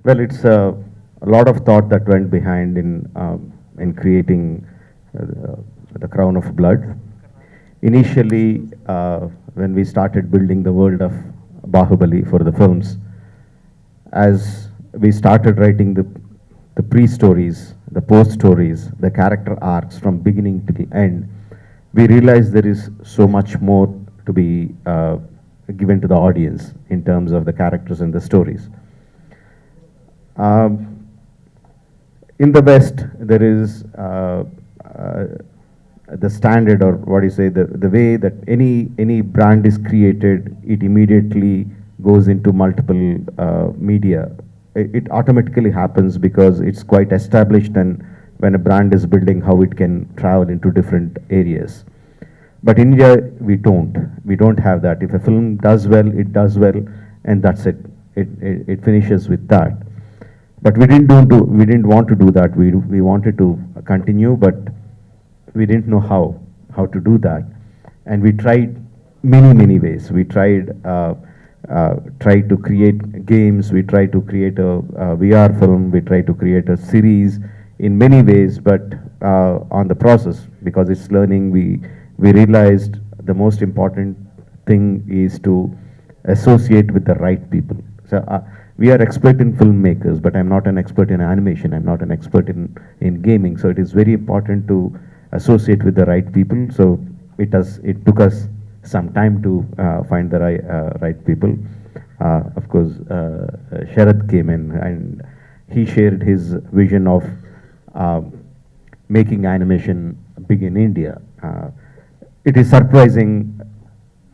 Well, it's a lot of thought that went behind in creating uh, the Crown of Blood. Initially, when we started building the world of Bahubali for the films, as we started writing the pre-stories, the post-stories, the character arcs from beginning to the end, we realized there is so much more to be given to the audience in terms of the characters and the stories. Um, in the West, there is uh, the standard, or what do you say, the way that any brand is created, it immediately goes into multiple media. It automatically happens because it's quite established, and when a brand is building, how it can travel into different areas. But in India, we don't have that. If a film does well, it does well, and that's it. It finishes with that. But we didn't want to do that. We wanted to continue, but we didn't know how to do that, and we tried many ways. We tried to create games. We tried to create a VR film. We tried to create a series in many ways, but on the process, because it's learning, we realized the most important thing is to associate with the right people. So we are expert in filmmakers, but I'm not an expert in animation. I'm not an expert in gaming. So it is very important to associate with the right people. So it took us some time to find the right people. Of course, Sharad came in and he shared his vision of uh, making animation big in India. It is surprising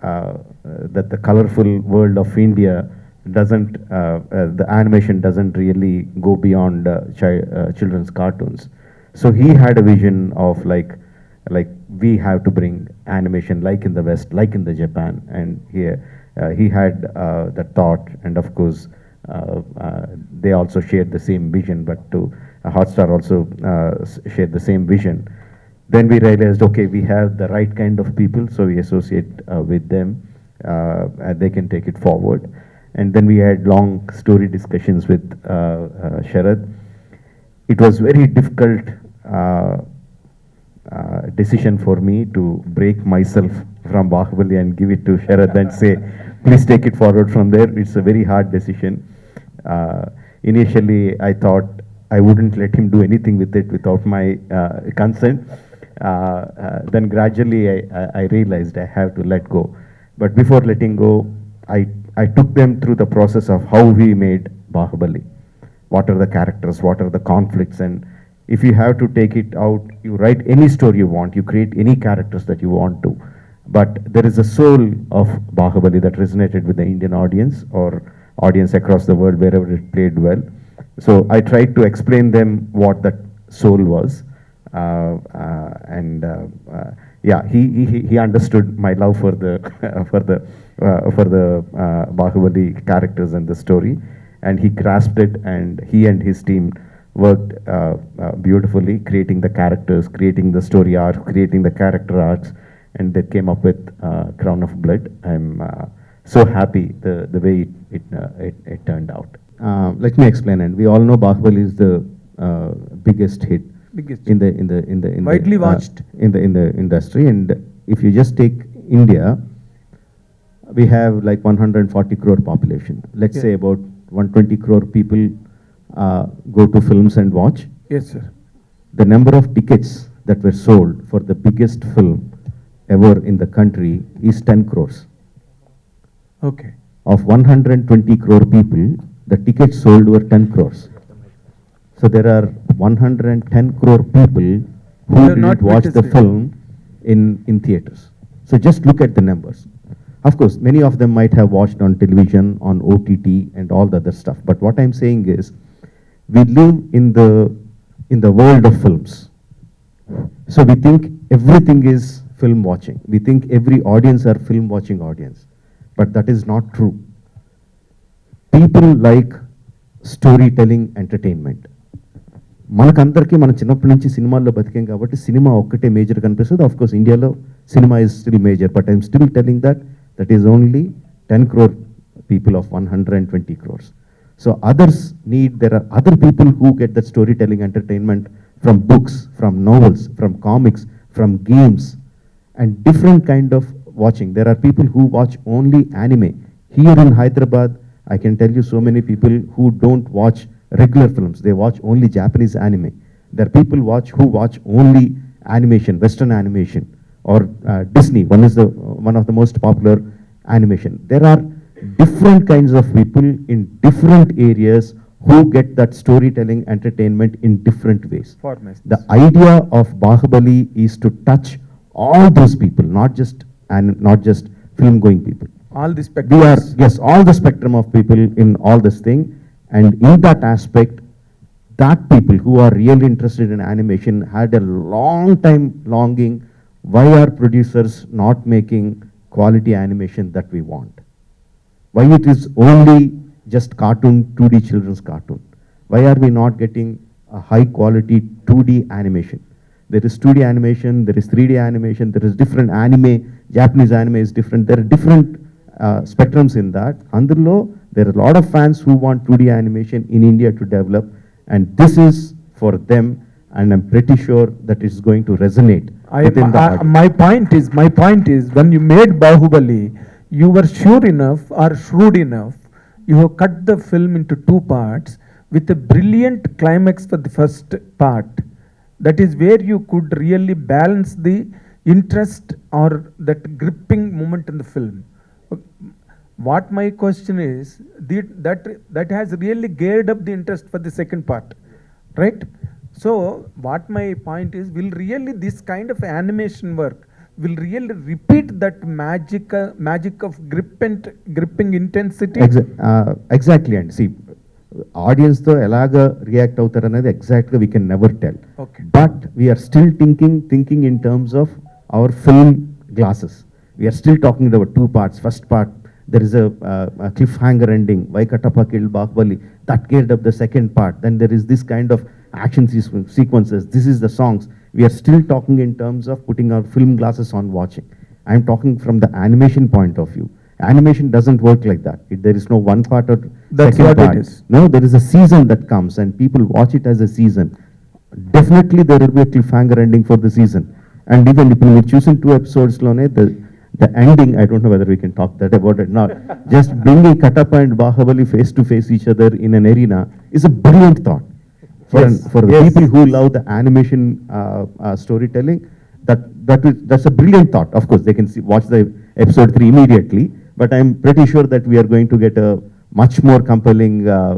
that the colorful world of India doesn't, the animation doesn't really go beyond children's cartoons. So he had a vision of like we have to bring animation like in the West, like in the Japan, and he had that thought, and of course they also shared the same vision, but to Hotstar also shared the same vision. Then we realized, okay, we have the right kind of people, so we associate with them, and they can take it forward. And then we had long story discussions with Sharad. It was very difficult decision for me to break myself from Bahubali and give it to Sharad and say, please take it forward from there. It's a very hard decision. Uh, Initially, I thought I wouldn't let him do anything with it without my consent. Then gradually I realized I have to let go. But before letting go, I took them through the process of how we made Bahubali. What are the characters, what are the conflicts, and if you have to take it out, you write any story you want, you create any characters that you want to. But there is a soul of Bahubali that resonated with the Indian audience or audience across the world wherever it played well. So I tried to explain them what that soul was, and yeah, he understood my love for the Bahubali characters and the story, and he grasped it, and he and his team worked beautifully, creating the characters, creating the story arcs, creating the character arcs, and they came up with Crown of Blood. I'm so happy the way it turned out. Let me explain, and we all know Bahubali is the biggest hit Biggest. in Widely watched. in the industry. And if you just take India, we have like 140 crore population. Let's Yeah. say about 120 crore people go to films and watch. Yes, sir. The number of tickets that were sold for the biggest film ever in the country is 10 crores. Okay. Of 120 crore people, the tickets sold were 10 crores. So there are 110 crore people who have didn't not watch the witnessed it. film in theaters. So just look at the numbers. Of course, many of them might have watched on television, on OTT, and all the other stuff. But what I'm saying is, we live in the world of films. So we think everything is film watching. We think every audience are film watching audience. But that is not true. People like storytelling entertainment. మనకందరికీ మన చిన్నప్పటి నుంచి సినిమాల్లో బతికాం కాబట్టి cinema ఒక్కటే major కనిపిస్తుంది. Of course ఇండియాలో cinema is still major, but I'm still telling that is only 10 crore people of 120 crores. So others need, there are other people who get that storytelling entertainment from books, from novels, from comics, from games, and different kind of watching. There are people who watch only anime. Here in Hyderabad, I can tell you so many people who don't watch regular films. They watch only Japanese anime. There are people who watch only animation, Western animation, or Disney. One of the most popular animation. There are different kinds of people in different areas who get that storytelling entertainment in different ways. Formats. The idea of Bahubali is to touch all those people, not just film going people. All the We are, spectrums. yes, all the spectrum of people in all this thing, and in that aspect, that people who are really interested in animation had a long time longing, why are producers not making quality animation that we want? Why it is only just cartoon, 2D children's cartoon? Why are we not getting a high quality 2D animation? There is 2D animation, there is 3D animation, there is different anime, Japanese anime is different, there are different spectrums in that. Andurlo, there are a lot of fans who want 2D animation in India to develop, and this is for them, and I'm pretty sure that it's going to resonate within the audience. My point is, when you made Bahubali, you were sure enough or shrewd enough, you have cut the film into two parts with a brilliant climax for the first part. That is where you could really balance the interest or that gripping moment in the film. What my question is, that has really geared up the interest for the second part, right? So what my point is, will really this kind of animation work will really repeat that magic of gripping intensity? Exactly, and see, audience తో ఎలాగ react అవుతారు అనేది ఎగ్జాక్ట్గా we can never tell. Okay. But we're still thinking in terms of our film glasses. We're still talking about two parts. First part, there is a cliffhanger ending, why Katappa killed Bahubali, that geared up the second part. Then there is this kind of action sequences, this is the songs. We are still talking in terms of putting our film glasses on watching. I am talking from the animation point of view. Animation doesn't work like that. There is no one part or That's second what part. it is. No, there is a season that comes and people watch it as a season. Definitely there will be a cliffhanger ending for the season. And even if we choose in 2 episodes, the ending, I don't know whether we can talk that about it now. Just bringing Katappa and Bahubali face to face each other in an arena is a brilliant thought. For the Yes. people who love the animation storytelling, that's a brilliant thought. Of course, they can watch the episode 3 immediately, but I'm pretty sure that we are going to get a much more compelling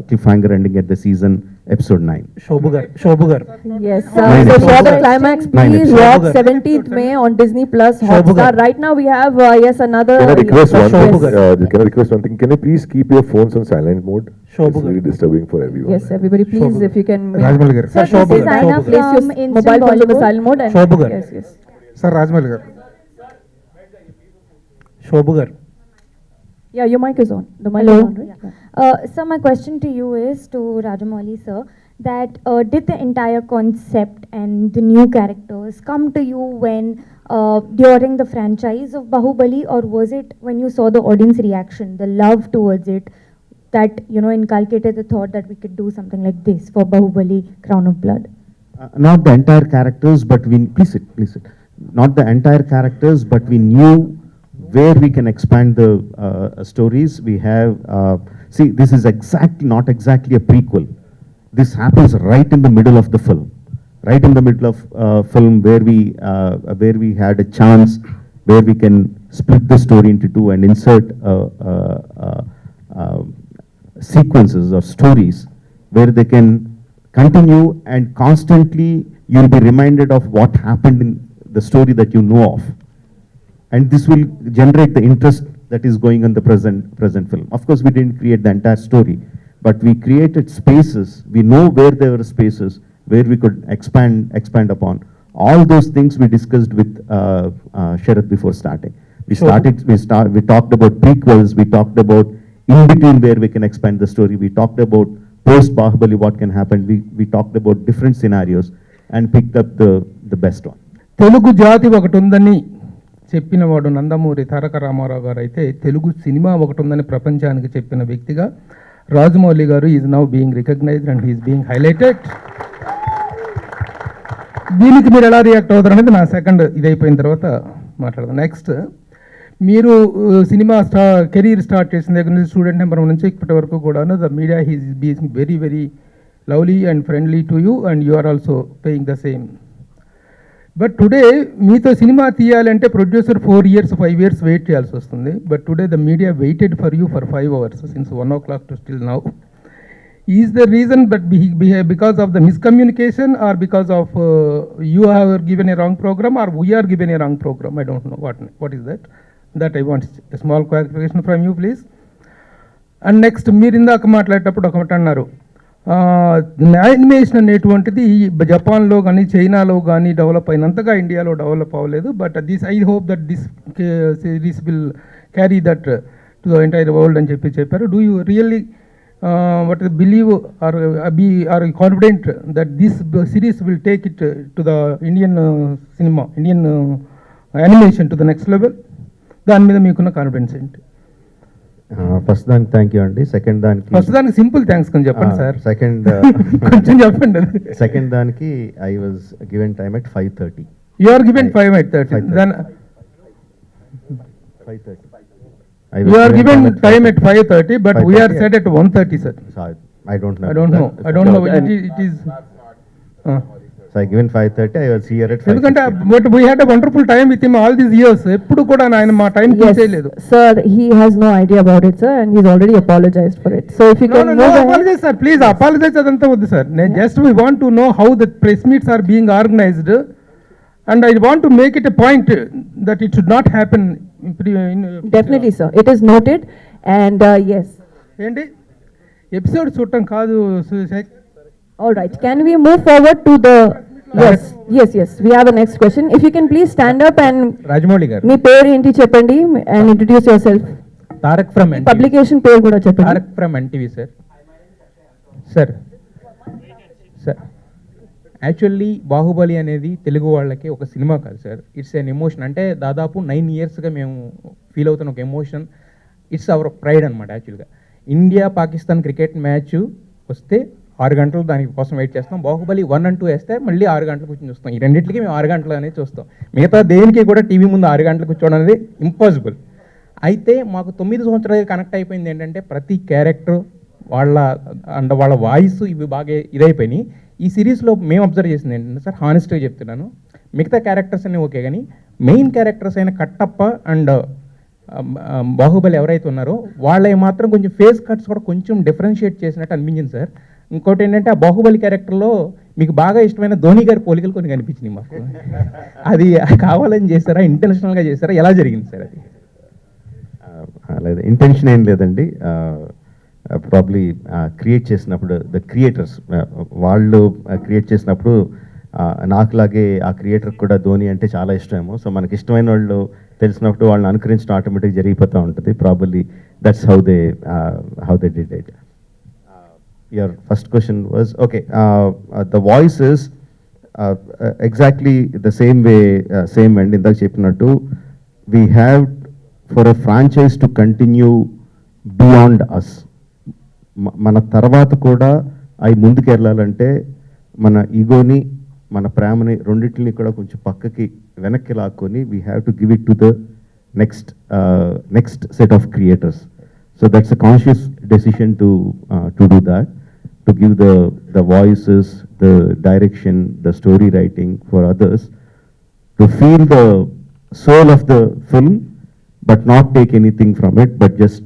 cliffhanger ending at the season, episode 9. Shobhu gar. Yes, Nine so for episodes. the climax, Nine please episodes. watch 17th May on Disney Plus Shobhu Hotstar. gar. Right now we have, yes, another. Can I request one Shobhu thing? gar. Can I request one thing? Can you please keep your phones on silent mode? Shobhu It's gar. really disturbing for everyone. Yes, everybody, please, Shobhu if you can. Rajamouli gar. Sir, Shobhu this is gar. Aina, Shobhu gar. place your From Instant mobile phones on the Bollywood. silent mode. And Shobhu gar. yes, yes. Sir, Rajamouli gar. Shobhu gar. Yeah, your mic is on. The mic Hello. is on, right? Yeah. So my question to you is, to Rajamouli sir, that did the entire concept and the new characters come to you when during the franchise of Bahubali, or was it when you saw the audience reaction, the love towards it, that inculcated the thought that we could do something like this for Bahubali Crown of Blood? Not the entire characters, but please sit. Not the entire characters, but we knew where we can expand the stories. We have, see, this is not exactly a prequel. This happens right in the middle of the film. Right in the middle of film where we had a chance, where we can split the story into two and insert sequences of stories where they can continue, and constantly you'll be reminded of what happened in the story that you know of. And this will generate the interest that is going on the present film. Of course, we didn't create the entire story, but we created spaces. We know where there were spaces where we could expand upon. All those things we discussed with Sharath before starting. We talked about prequels. We talked about in between where we can expand the story. We talked about post Bahubali, what can happen. We talked about different scenarios and picked up the best one. Telugu జాతి ఒకటి ఉందని చెప్పినవాడు నందమూరి తారక రామారావు గారు అయితే Telugu cinema ఒకటి ఉందని ప్రపంచానికి చెప్పిన వ్యక్తిగా Rajamouli garu is now being recognized and he is being highlighted. దీనికి మీరు ఎలా రియాక్ట్ అవుతారు అనేది నా సెకండ్ ఇది అయిపోయిన తర్వాత మాట్లాడదాం. నెక్స్ట్, మీరు సినిమా కెరీర్ స్టార్ట్ చేసిన దగ్గర నుంచి స్టూడెంట్ నెంబర్ నుంచి ఇప్పటి వరకు కూడా the media has being very very lovely and friendly to you and you are also paying the same. But today మీతో సినిమా తీయాలంటే ప్రొడ్యూసర్ 4 years 5 years వెయిట్ చేయాల్సి వస్తుంది. But today the media waited for you for 5 hours since 1 o'clock to still now. Is the reason but because of the miscommunication or because of you have given a wrong program or we are given a wrong program? I don't know what is that. That I want a small clarification from you, please. And next, మీరు ఇందాక మాట్లాడేటప్పుడు ఒకటి అన్నారు, animation అనేటువంటిది జపాన్లో కానీ చైనాలో కానీ డెవలప్ అయినంతగా ఇండియాలో డెవలప్ అవ్వలేదు. But this I hope that this series will carry that to the entire world అని చెప్పారు. Do you really what believe or are confident that this series will take it to the Indian cinema, Indian animation to the next level? దాని మీద మీకున్న confidence ఏంటి? First దానికి thank you అండి. Second దానికి simple thanks అని చెప్పండి sir. Second కొంచెం చెప్పండి. సెకండ్ దానికి I was given time at 5:30. You are given 5:30. Then 5:30. You are given time at 5:30, but we are set at 1:30, sir. Sorry, I don't know. I don't know. It is. So I given 5:30. I was here at 5:30. ఎందుకంటే but we had a wonderful time with him all these years. ఎప్పుడు కూడా ఆయన మా time తీసేయలేదు. Sir, he has no idea about it, sir, and he's already apologized for it. So if you can No, apologize, sir. Please apologize. అదంతా వద్దు sir. Just we want to know how the press meets are being organized, and I want to make it a point that it should not happen. Definitely, sir. It is noted, and yes. ఏంటి episode చూడటం కాదు. All right. Can we move forward to the? Yes. We have a next question. If you can please stand up and Rajamouli గారు, మీ పేరు ఏంటి చెప్పండి and introduce yourself. Tarak from Publication పేరు కూడా చెప్పండి. Tarak from NTV sir. Actually Baahubali అనేది తెలుగు వాళ్ళకి ఒక సినిమా కాదు సార్. It's an emotion. అంటే దాదాపు 9 yearsగా మేము ఫీల్ అవుతున్న ఒక ఎమోషన్. ఇట్స్ అవర్ ప్రైడ్ అనమాట. యాక్చువల్గా ఇండియా పాకిస్తాన్ క్రికెట్ మ్యాచ్ వస్తే 6 గంటలు దాని కోసం వెయిట్ చేస్తాం. బాహుబలి 1 and 2 వేస్తే మళ్ళీ 6 గంటలు కూర్చొని చూస్తాం. ఈ రెండింటికి మేము 6 గంటలు అనేది చూస్తాం. మిగతా దేనికి కూడా టీవీ ముందు 6 గంటలు కూర్చోవడం అనేది ఇంపాసిబుల్. అయితే మాకు 9 సంవత్సరాలు కనెక్ట్ అయిపోయింది ఏంటంటే ప్రతి క్యారెక్టర్ వాళ్ళ వాయిస్ ఇవి బాగా ఇదైపోయినాయి. ఈ సిరీస్లో మేము అబ్జర్వ్ చేసింది ఏంటంటే సార్, హానెస్ట్గా చెప్తున్నాను, మిగతా క్యారెక్టర్స్ అన్నీ ఓకే, కానీ మెయిన్ క్యారెక్టర్స్ అయిన కట్టప్ప అండ్ బాహుబలి ఎవరైతే ఉన్నారో వాళ్ళవి మాత్రం కొంచెం ఫేస్ కట్స్ కూడా కొంచెం డిఫరెన్షియేట్ చేసినట్టు అనిపించింది సార్. ఇంకోటి ఏంటంటే ఆ బాహుబలి క్యారెక్టర్లో మీకు బాగా ఇష్టమైన ధోని గారి పోలికలు కొన్ని కనిపించినాయి మాకు. అది కావాలని చేస్తారా, ఇంటెన్షనల్గా చేస్తారా, ఎలా జరిగింది సార్ అది? లేదు, ఇంటెన్షన్ ఏం లేదండి. ప్రాబ్లీ క్రియేట్ చేసినప్పుడు ద క్రియేటర్స్ వాళ్ళు క్రియేట్ చేసినప్పుడు నాకులాగే ఆ క్రియేటర్కి కూడా ధోని అంటే చాలా ఇష్టమేమో. సో మనకి ఇష్టమైన వాళ్ళు తెలిసినప్పుడు వాళ్ళని అనుకరించడం ఆటోమేటిక్గా జరిగిపోతూ ఉంటుంది. Probably that's how they did it. Your first question was okay. The voice is exactly the same and ఇందాక చెప్పినట్టు we have for a franchise to continue beyond us. మన తర్వాత కూడా అవి ముందుకు వెళ్ళాలంటే మన ఈగోని, మన ప్రేమని రెండింటిని కూడా కొంచెం పక్కకి వెనక్కి లాక్కొని we have to give it to the next set of creators. So that's a conscious decision to do that, to give the voices, the direction, the story writing for others, to feel the soul of the film but not take anything from it but just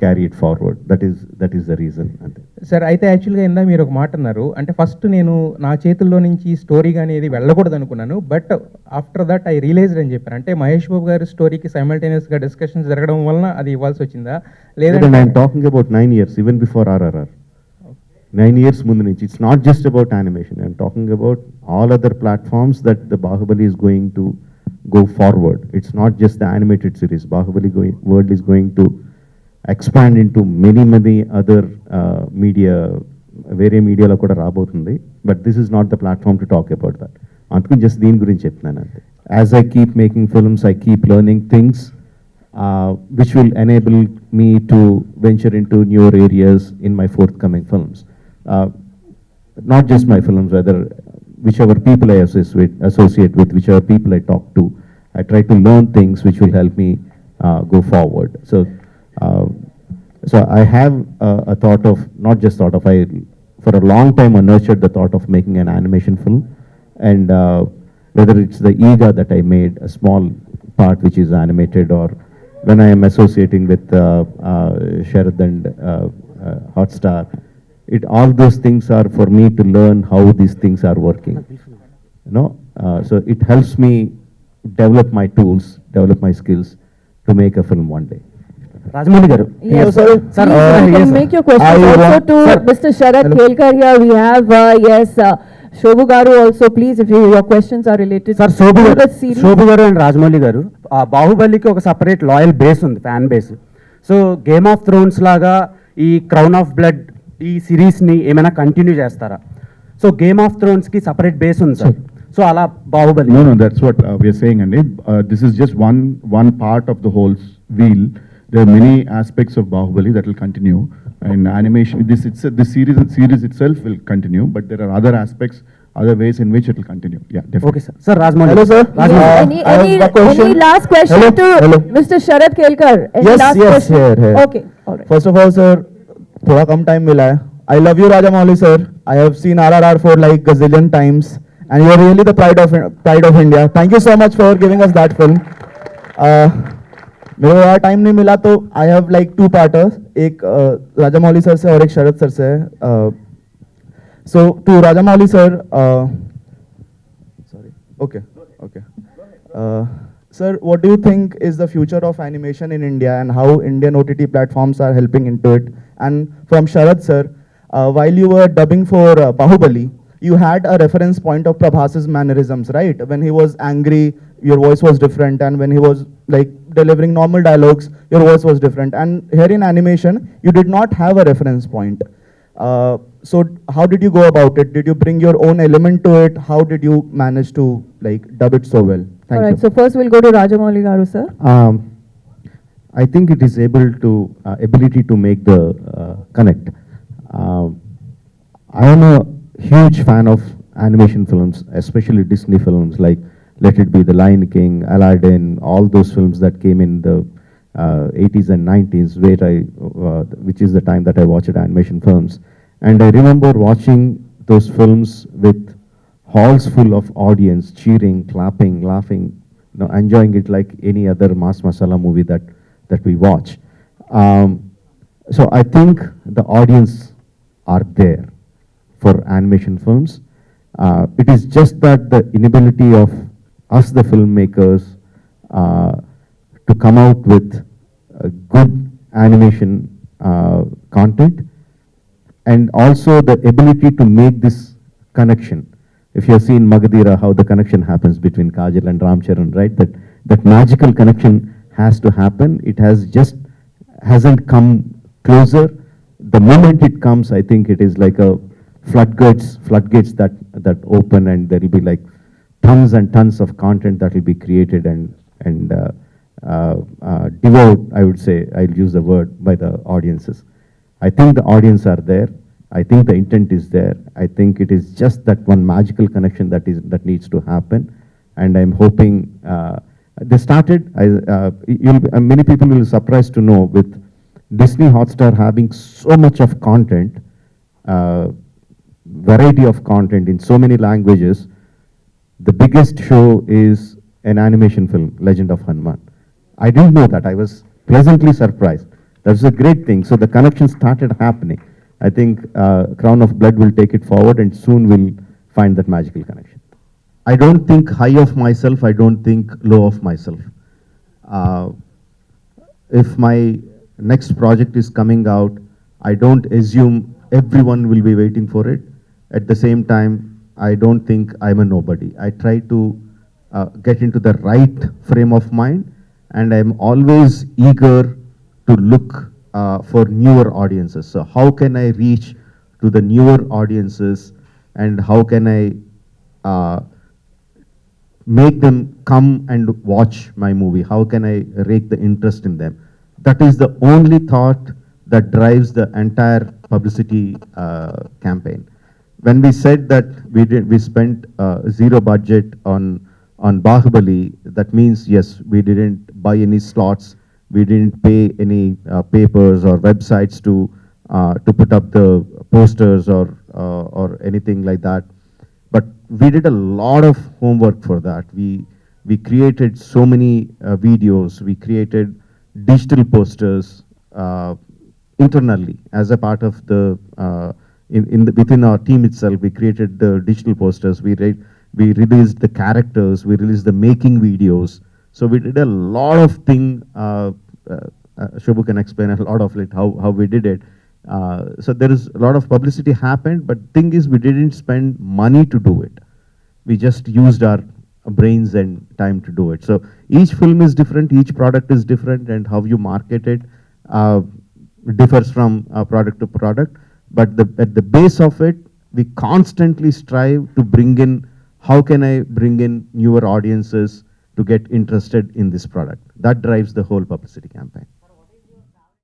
carry it forward. That is the reason. Sir అయితే యాక్చువల్గా ఇందా మీరు ఒక మాట అన్నారు, అంటే first నేను నా చేతుల్లో నుంచి స్టోరీ కానీ ఏది వెళ్ళకూడదు అనుకున్నాను. But after that I realised అని చెప్పాను. అంటే మహేష్ బాబు గారి స్టోరీకి సైమల్టేనియస్గా డిస్కషన్స్ జరగడం వలన అది ఇవ్వాల్సి వచ్చిందా లేదా? I'm talking about 9 years, even before RRR. 9 years ముందు నుంచి. It's not just about animation. I'm talking about all other platforms that the Baahubali is going to go forward. It's not just the animated series. Baahubali world is going to expand into many other media, వేరే మీడియాలో కూడా రాబోతుంది. But this is not the platform to talk about that. అందుకని just దీని గురించి చెప్తున్నాను అంతే. As I keep making films, I keep learning things. which will enable me to venture into newer areas in my forthcoming films. Not just my films, whether whichever people I associate with, whichever people I talk to, I try to learn things which will help me go forward. So I have a thought of, not just thought of, for a long time I nurtured the thought of making an animation film, and whether it's the Ega that I made, a small part which is animated, or when I am associating with Sharad and Hotstar, all those things are for me to learn how these things are working. So it helps me develop my tools, develop my skills to make a film one day. Rajamouli garu. Yes, sir. Sir, you can make your questions also to Mr. Sharad Kelkar here. We have, Shobhu Garu also, please, if your questions are related sir to the series. Shobu గారు and Rajamouli గారు బాహుబలికి ఒక separate loyal base ఉంది, fan base. So game of Thrones లాగా ఈ crown of blood ఈ సిరీస్ని ఏమైనా continue చేస్తారా? So game of థ్రోన్స్కి సపరేట్ బేస్ ఉంది సార్. సో అలా Baahubali. No, that's what we are saying, and this is just one part of the whole wheel. There are many aspects of Bahubali that will continue, and animation. This series itself will continue, but there are other aspects, other ways in which it will continue. Yeah, definitely. Okay sir. Sir Rajamouli. Hello, sir. Any last question to Mr. Sharad Kelkar? Any last question? here. Okay, all right. First of all, sir, थोड़ा कम time मिला है. I love you, Rajamouli sir. I have seen RRR for like gazillion times, and you are really the pride of India. Thank you so much for giving us that film. मेरे को यार time नहीं मिला, तो I have like two posters, एक Rajamouli sir से और एक शरद सर से. So to Rajamouli sir, sorry, okay, sir, what do you think is the future of animation in India, and how Indian OTT platforms are helping into it? And from Sharad sir, while you were dubbing for Bahubali, you had a reference point of Prabhas's mannerisms, right? When he was angry, your voice was different, and when he was like delivering normal dialogues, your voice was different. And here in animation, you did not have a reference point. So how did you go about it? Did you bring your own element to it? How did you manage to like dub it so well? Thank All right, you. so first we'll go to Rajamouli Garu, sir. I think it is ability to make the connect. I am a huge fan of animation films, especially Disney films like Let It Be, The Lion King, Aladdin, all those films that came in the 80s and 90s, which is the time that I watched animation films. And I remember watching those films with halls full of audience cheering, clapping, laughing, enjoying it like any other mass masala movie that we watch. So I think the audience are there for animation films. It is just that the inability of us, the filmmakers, to come out with good animation content, and also the ability to make this connection. If you have seen Magadira, how the connection happens between Kajal and Ram Charan, right? That magical connection has to happen. It hasn't come closer. The moment it comes, I think it is like a floodgates that open, and there will be like tons and tons of content that will be created and devoured, I would say, I'll use the word, by the audiences. I think the audience are there. I think the intent is there. I think it is just that one magical connection that needs to happen. And I'm hoping they started. Many people will be surprised to know, with Disney Hotstar having so much of content, variety of content in so many languages, the biggest show is an animation film, Legend of Hanuman. I didn't know that. I was pleasantly surprised. That's a great thing. So the connection started happening. I think Crown of Blood will take it forward, and soon we'll find that magical connection. I don't think high of myself. I don't think low of myself. If my next project is coming out, I don't assume everyone will be waiting for it. At the same time, I don't think I'm a nobody. I try to get into the right frame of mind, and I'm always eager to look for newer audiences. So how can I reach to the newer audiences, and how can I make them come and watch my movie? How can I rake the interest in them? That is the only thought that drives the entire publicity campaign. When we said that we spent zero budget on Bahubali, that means yes, we didn't buy any slots, we didn't pay any papers or websites to put up the posters or anything like that. But we did a lot of homework for that. We created so many videos, we created digital posters internally as a part of the within our team itself. We created the digital posters. We released the characters. We released the making videos. So we did a lot of thing. Shobhu can explain a lot of it, how we did it. So there is a lot of publicity happened, but thing is we didn't spend money to do it. We just used our brains and time to do it. So each film is different, each product is different, and how you market it differs from product to product. But at the base of it, we constantly strive to bring in, how can I bring in newer audiences to get interested in this product? That drives the whole publicity campaign.